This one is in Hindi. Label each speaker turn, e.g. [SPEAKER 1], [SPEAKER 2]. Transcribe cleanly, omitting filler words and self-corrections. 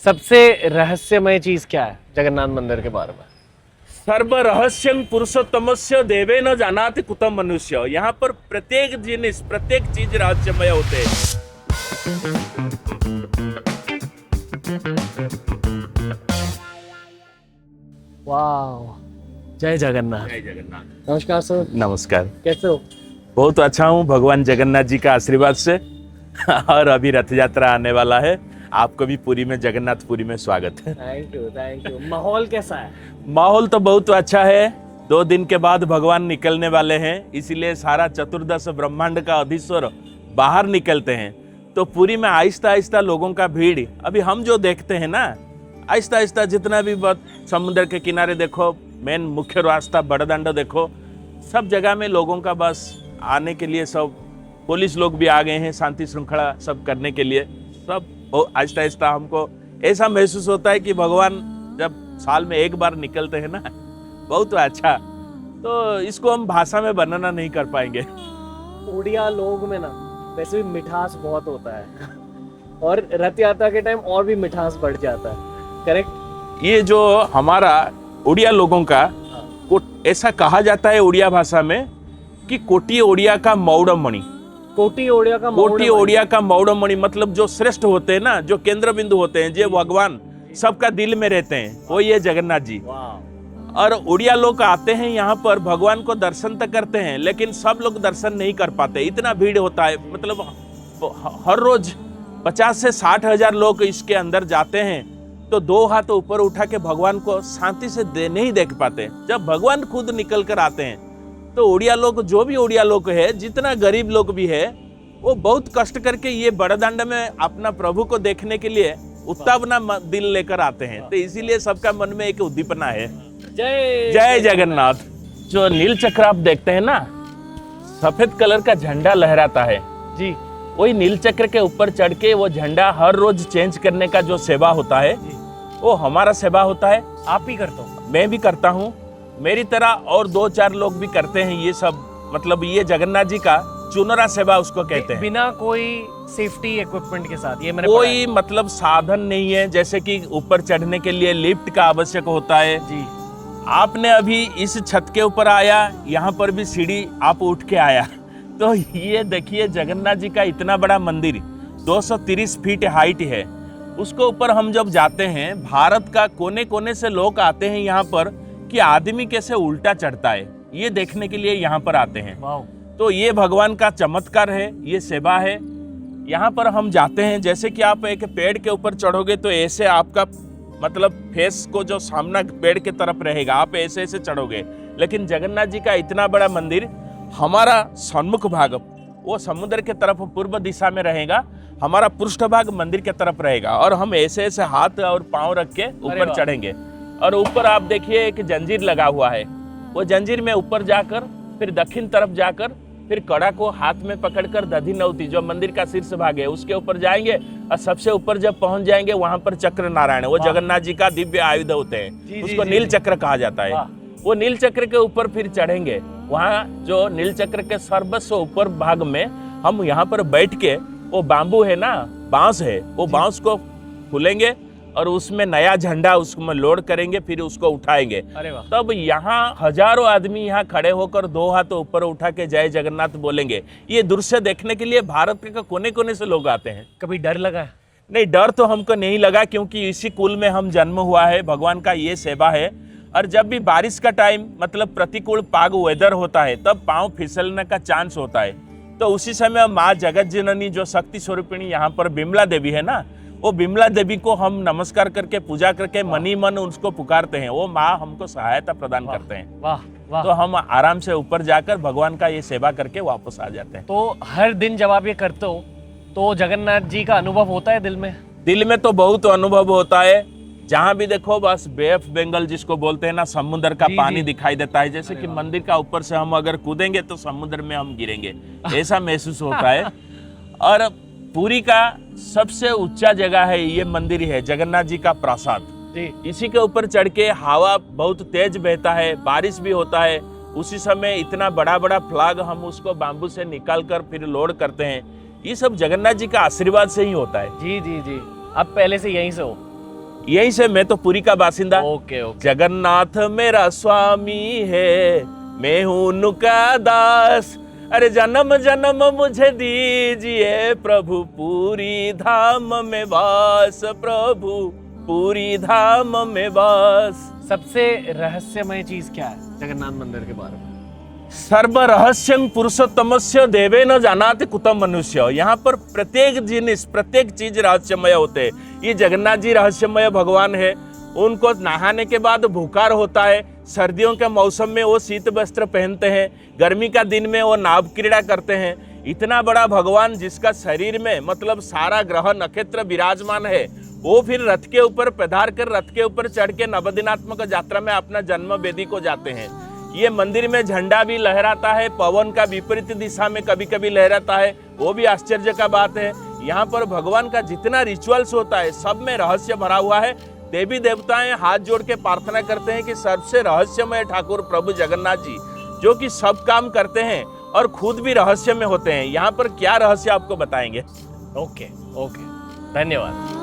[SPEAKER 1] सबसे रहस्यमय चीज क्या है जगन्नाथ मंदिर के बारे में?
[SPEAKER 2] सर्व रहस्यं पुरुषोत्तमस्य देवे न जानाति कुतम मनुष्य। यहाँ पर प्रत्येक जिनिस प्रत्येक चीज रहस्यमय होते हैं।
[SPEAKER 1] वाह, जय जगन्नाथ।
[SPEAKER 2] जय जगन्नाथ।
[SPEAKER 1] नमस्कार सर।
[SPEAKER 2] नमस्कार।
[SPEAKER 1] कैसे हो?
[SPEAKER 2] बहुत अच्छा हूँ भगवान जगन्नाथ जी का आशीर्वाद से। और अभी रथ यात्रा आने वाला है, आपको भी पुरी में जगन्नाथपुरी में स्वागत है।
[SPEAKER 1] Thank you thank you. माहौल कैसा है?
[SPEAKER 2] माहौल तो बहुत अच्छा है। 2 दिन के बाद भगवान निकलने वाले हैं, इसीलिए सारा चतुर्दश ब्रह्मांड का अधीश्वर बाहर निकलते हैं। तो पुरी में आहिस्ता आहिस्ता लोगों का भीड़, अभी हम जो देखते हैं ना, आहिस्ता आहिस्ता जितना भी समुद्र के किनारे देखो, मेन मुख्य रास्ता बड़दांडा देखो, सब जगह में लोगों का बस आने के लिए सब पुलिस लोग भी आ गए हैं शांति श्रृंखला सब करने के लिए। सब आहिस्ता आहिस्ता हमको ऐसा महसूस होता है कि भगवान जब साल में एक बार निकलते हैं ना, बहुत अच्छा। तो इसको हम भाषा में वर्णना नहीं कर पाएंगे।
[SPEAKER 1] उड़िया लोग में ना वैसे भी मिठास बहुत होता है और रथ यात्रा के टाइम और भी मिठास बढ़ जाता है, करेक्ट?
[SPEAKER 2] ये जो हमारा उड़िया लोगों का ऐसा कहा जाता है उड़िया भाषा में कि कोटी ओडिया का मौड़मणि।
[SPEAKER 1] कोटी ओडिया का
[SPEAKER 2] कोटी ओडिया का मौड़मणि मतलब जो श्रेष्ठ होते हैं ना, जो केंद्र बिंदु होते हैं, जो भगवान सबका दिल में रहते हैं, वो ये जगन्नाथ जी। और उड़िया लोग आते हैं यहाँ पर भगवान को दर्शन तो करते हैं, लेकिन सब लोग दर्शन नहीं कर पाते, इतना भीड़ होता है। मतलब हर रोज 50 से 60 हजार लोग इसके अंदर जाते हैं, तो 2 हाथ ऊपर उठा के भगवान को शांति से नहीं देख पाते। जब भगवान खुद निकल कर आते हैं तो उड़िया लोग, जो भी उड़िया लोग है, जितना गरीब लोग भी है, वो बहुत कष्ट करके ये बड़दांडा में अपना प्रभु को देखने के लिए उत्तावना दिल लेकर आते हैं। तो इसीलिए सबका मन में एक उद्दीपना है।
[SPEAKER 1] जय
[SPEAKER 2] जय जगन्नाथ। जो नील चक्र आप देखते हैं ना, सफेद कलर का झंडा लहराता है
[SPEAKER 1] जी।
[SPEAKER 2] वही नील चक्र के ऊपर चढ़ के वो झंडा हर रोज चेंज करने का जो सेवा होता है, वो हमारा सेवा होता है।
[SPEAKER 1] आप ही करते हो?
[SPEAKER 2] मैं भी करता हूँ, मेरी तरह और 2-4 लोग भी करते हैं ये सब। मतलब ये जगन्नाथ जी का चुनरा सेवा उसको कहते हैं।
[SPEAKER 1] बिना कोई सेफ्टी इक्विपमेंट के साथ, ये मैंने पढ़ा
[SPEAKER 2] कोई मतलब साधन नहीं है, जैसे कि ऊपर चढ़ने के लिए लिफ्ट का आवश्यक होता है
[SPEAKER 1] जी।
[SPEAKER 2] आपने अभी इस छत के ऊपर आया, यहाँ पर भी सीढ़ी आप उठ के आया। तो ये देखिए जगन्नाथ जी का इतना बड़ा मंदिर 230 फीट हाइट है, उसको ऊपर हम जब जाते हैं, भारत का कोने कोने से लोग आते हैं यहाँ पर कि आदमी कैसे उल्टा चढ़ता है, ये देखने के लिए यहाँ पर आते हैं। तो ये भगवान का चमत्कार है, ये सेवा है। यहाँ पर हम जाते हैं, जैसे कि आप एक पेड़ के ऊपर चढ़ोगे तो ऐसे आपका मतलब फेस को जो सामना पेड़ के तरफ रहेगा, आप ऐसे ऐसे चढ़ोगे। लेकिन जगन्नाथ जी का इतना बड़ा मंदिर, हमारा सम्मुख भाग वो समुद्र के तरफ पूर्व दिशा में रहेगा, हमारा पृष्ठभाग मंदिर के तरफ रहेगा, और हम ऐसे ऐसे हाथ और पांव रख के ऊपर चढ़ेंगे। और ऊपर आप देखिए एक जंजीर लगा हुआ है, वो जंजीर में ऊपर जाकर फिर दक्षिण तरफ जाकर फिर कड़ा को हाथ में पकड़कर दधिनौती जो मंदिर का शीर्ष भाग है उसके ऊपर जाएंगे, और सबसे ऊपर जब पहुंच जाएंगे वहां पर चक्र नारायण, वो जगन्नाथ जी का दिव्य आयुध होते हैं, उसको नील चक्र कहा जाता है। वो नील चक्र के ऊपर फिर चढ़ेंगे, वहाँ जो नील चक्र के सर्वस्व ऊपर भाग में हम यहाँ पर बैठ के, वो बांबू है ना, बांस है, वो बांस को खोलेंगे और उसमें नया झंडा उसमें लोड करेंगे, फिर उसको उठाएंगे। तब यहाँ हजारों आदमी यहाँ खड़े होकर 2 हाथ ऊपर उठा के जय जगन्नाथ बोलेंगे। ये दृश्य देखने के लिए भारत के कोने कोने से लोग आते हैं।
[SPEAKER 1] कभी डर लगा?
[SPEAKER 2] नहीं, डर तो हमको नहीं लगा, क्योंकि इसी कुल में हम जन्म हुआ है, भगवान का ये सेवा है। और जब भी बारिश का टाइम मतलब प्रतिकूल पाग वेदर होता है, तब पाँव फिसलने का चांस होता है। तो उसी समय माँ जगत जननी जो शक्ति स्वरूपिणी यहाँ पर बिमला देवी है ना, वो बिमला देवी को हम नमस्कार करके पूजा करके मनी मन उसको पुकारते हैं, वो माँ हमको सहायता प्रदान करते हैं।
[SPEAKER 1] वाह वाह।
[SPEAKER 2] तो हम आराम से ऊपर जाकर भगवान का ये सेवा करके वापस आ जाते हैं।
[SPEAKER 1] तो हर दिन जब आप ये करते हो तो जगन्नाथ जी का अनुभव होता है दिल में?
[SPEAKER 2] दिल में तो बहुत अनुभव होता है, जहाँ भी देखो बस बे ऑफ बंगाल जिसको बोलते हैं ना, समुद्र का पानी दिखाई देता है। जैसे कि मंदिर का ऊपर से हम अगर कूदेंगे तो समुद्र में हम गिरेंगे, ऐसा महसूस होता है। और पुरी का सबसे ऊंचा जगह है ये मंदिर है, जगन्नाथ जी का प्रासाद जी। इसी के ऊपर चढ़ के हवा बहुत तेज बहता है, बारिश भी होता है, उसी समय इतना बड़ा बड़ा फ्लैग हम उसको बांबू से निकाल कर फिर लोड करते हैं। ये सब जगन्नाथ जी का आशीर्वाद से ही होता है।
[SPEAKER 1] जी जी जी। आप पहले से यहीं से हो?
[SPEAKER 2] यहीं से, मैं तो पुरी का बासिंदा।
[SPEAKER 1] Okay okay.
[SPEAKER 2] जगन्नाथ मेरा स्वामी है, मैं हूँ उनका दास। अरे जन्म जन्म मुझे दीजिए प्रभु, पूरी धाम में वास, प्रभु पूरी धाम में वास।
[SPEAKER 1] सबसे रहस्यमय चीज क्या है जगन्नाथ मंदिर के बारे में?
[SPEAKER 2] सर्व रहस्यं पुरुषोत्तमस्य देवे न जानाति कुतम मनुष्य। यहाँ पर प्रत्येक जिनिस, प्रत्येक चीज रहस्यमय होते हैं। ये जगन्नाथ जी रहस्यमय भगवान है। उनको नहाने के बाद भूखार होता है, सर्दियों के मौसम में वो शीत वस्त्र पहनते हैं, गर्मी का दिन में वो नाव क्रीड़ा करते हैं। इतना बड़ा भगवान जिसका शरीर में मतलब सारा ग्रह नक्षत्र विराजमान है, वो फिर रथ के ऊपर पधार कर रथ के ऊपर चढ़ के नवदिनात्मक यात्रा में अपना जन्म वेदी को जाते हैं। ये मंदिर में झंडा भी लहराता है, पवन का विपरीत दिशा में कभी कभी लहराता है, वो भी आश्चर्य का बात है। यहाँ पर भगवान का जितना रिचुअल्स होता है सब में रहस्य भरा हुआ है। देवी देवताएं हाथ जोड़ के प्रार्थना करते हैं कि सबसे रहस्यमय ठाकुर प्रभु जगन्नाथ जी, जो कि सब काम करते हैं और खुद भी रहस्य में होते हैं, यहाँ पर क्या रहस्य आपको बताएंगे।
[SPEAKER 1] ओके ओके, धन्यवाद।